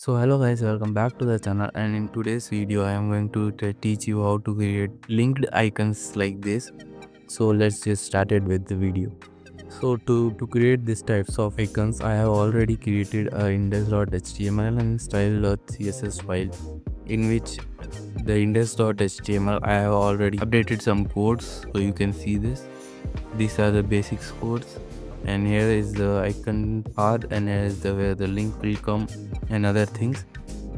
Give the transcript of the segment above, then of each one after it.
So hello guys, welcome back to the channel, and in today's video I am going to teach you how to create linked icons like this. So let's just started with the video. So to create these types of icons, I have already created a index.html and style.css file, in which the index.html I have already updated some codes, so you can see this. These are the basics codes, and here is the icon path, and here is where the link will come and other things.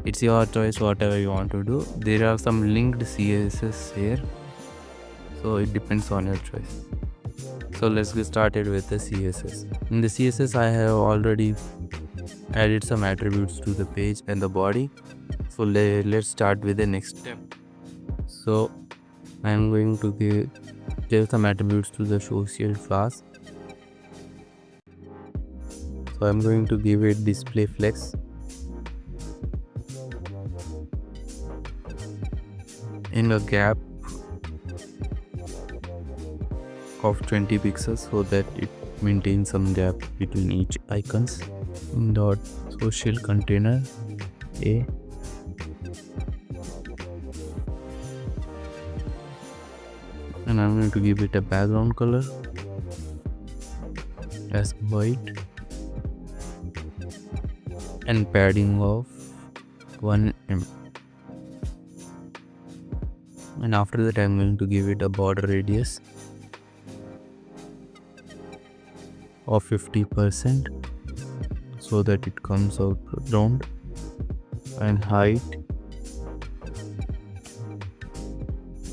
It's your choice whatever you want to do. There are some linked CSS here, so it depends on your choice. So let's get started with the CSS. In the CSS I have already added some attributes to the page and the body. So let's start with the next step. So I am going to give some attributes to the social class. So I'm going to give it display flex, in a gap of 20 pixels so that it maintains some gap between each icons. Dot social container a, and I'm going to give it a background color as white and padding of 1 mm. And after that I'm going to give it a border radius of 50% so that it comes out round, and height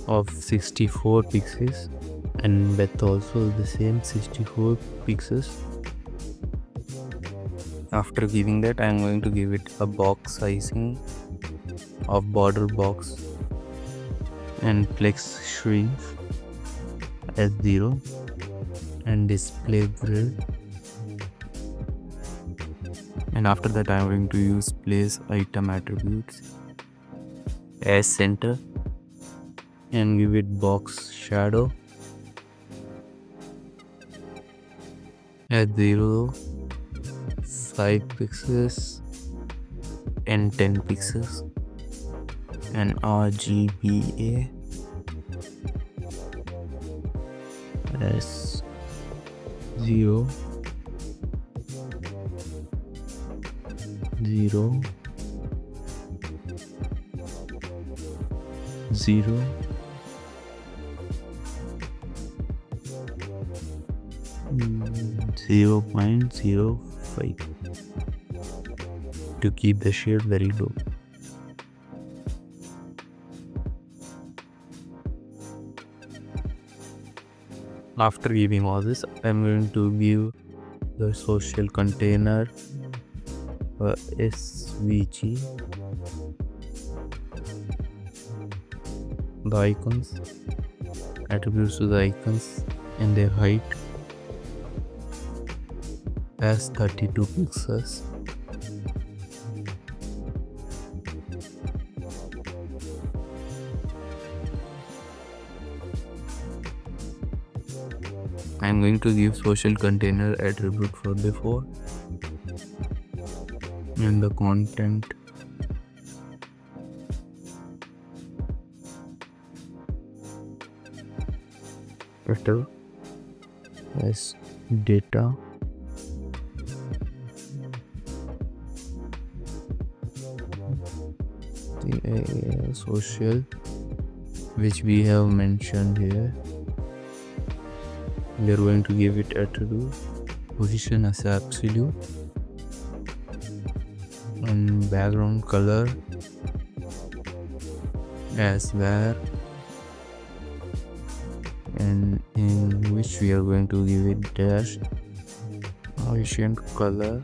of 64 pixels, and width also the same 64 pixels. After giving that, I am going to give it a box sizing of border box and flex shrink as 0, and display grid. And after that I am going to use place item attributes as center and give it box shadow as 0, 5 pixels and 10 pixels, and RGBA as 0, 0, 0, 0.05 to keep the shade very low. After giving all this, I'm going to give the social container SVG, the icons, attributes to the icons, and their height as 32 pixels. I am going to give social container attribute for before, and the content vector as data, the social, which we have mentioned here. We are going to give it attribute position as absolute, and background color as where, and in which we are going to give it dash Asian color,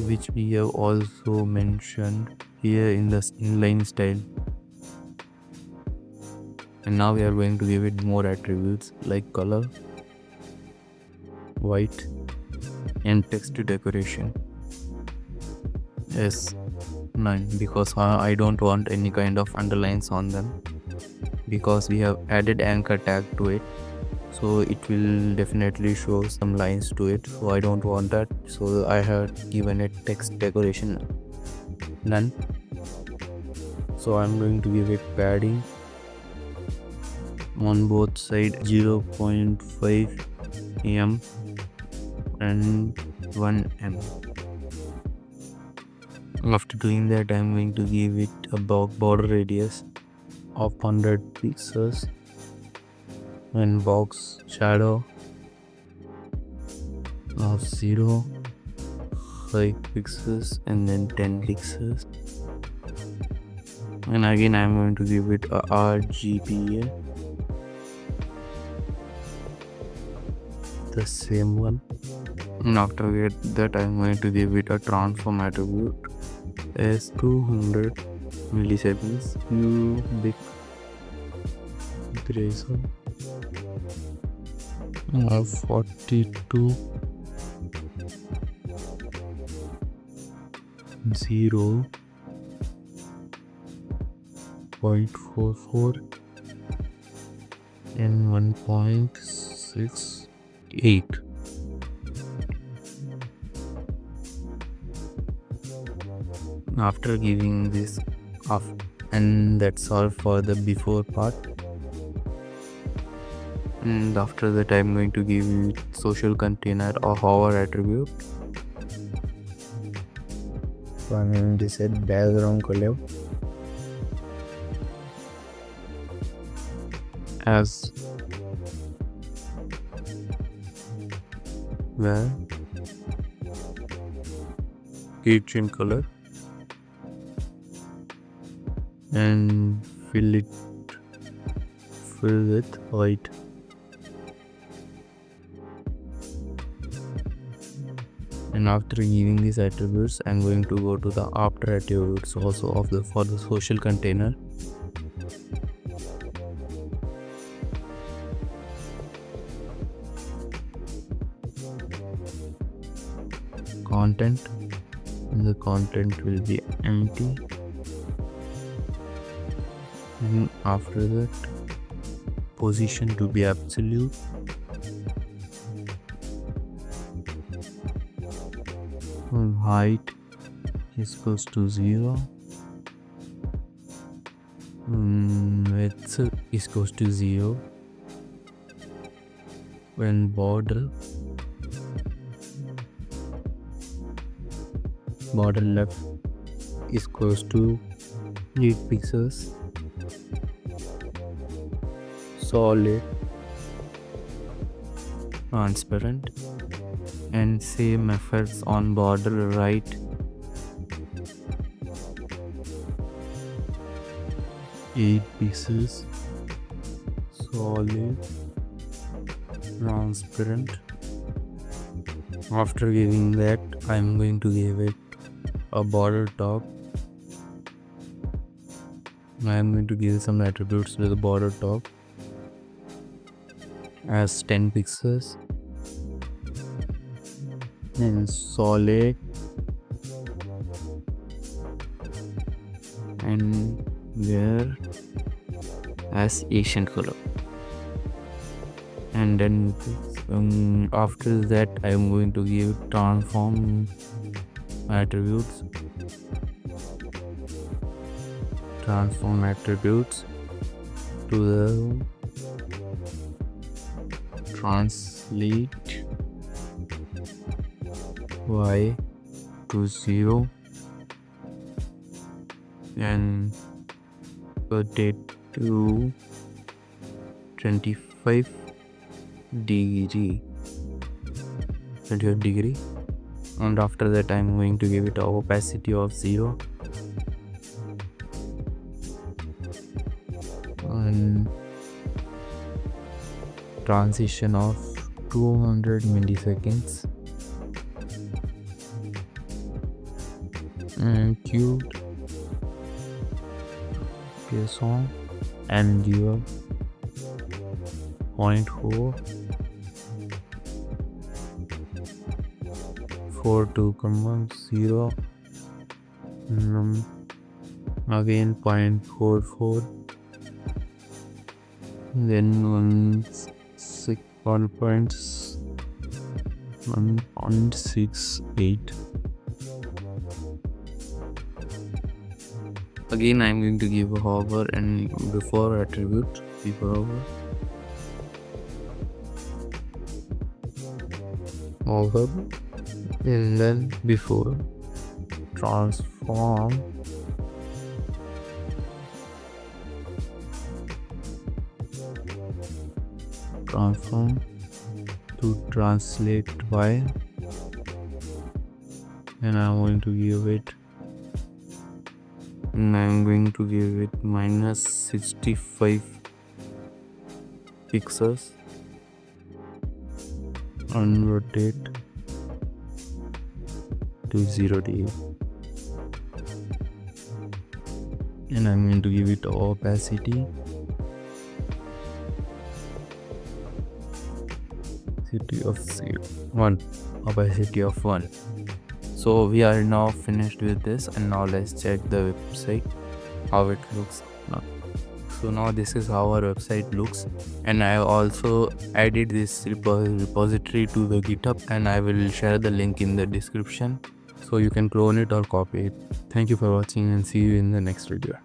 which we have also mentioned here in the inline style. And now we are going to give it more attributes like color, white, and text decoration as 9, because I don't want any kind of underlines on them, because we have added anchor tag to it, so it will definitely show some lines to it, so I don't want that. So I have given it text decoration Done. So I'm going to give it padding on both sides 0.5 m and 1 m. After doing that, I'm going to give it a border radius of 100 pixels and box shadow of 0.5 pixels and then 10 pixels. And again I'm going to give it a RGBA, the same one. And after that I'm going to give it a transform attribute as 200 milliseconds cubic duration of 42 0.44 and 1.68. After giving this off, and that's all for the before part. And after that I'm going to give it social container or hover attribute. So I'm going to set background color as well, kitchen color, and fill with white. And after giving these attributes, I'm going to go to the after attributes also for the social container. Content, and the content will be empty. And after that, position to be absolute. Height is equals to 0. Width is equals to 0. When border left is equals to 8 pixels. Solid, transparent, and same efforts on border right. Eight pieces, solid, transparent. After giving that, I'm going to give it a border top. I'm going to give some attributes to the border top as 10 pixels, and solid, and where as Asian color. And then after that I'm going to give transform attributes to the translate y to 0 and put it to 25 degree. And after that I'm going to give it a opacity of 0 and transition of 200 milliseconds and cute song and give a 0.4 4.2,0 again 0.44, then 1.68 Again, I'm going to give a hover and before attribute, before hover, and then before transform to translate y, and I'm going to give it minus 65 pixels and rotate to 0 degree, and I'm going to give it opacity of 1, opacity of 1. So we are now finished with this, and now let's check the website how it looks now. So now this is how our website looks, and I have also added this repository to the GitHub, and I will share the link in the description so you can clone it or copy it. Thank you for watching, and see you in the next video.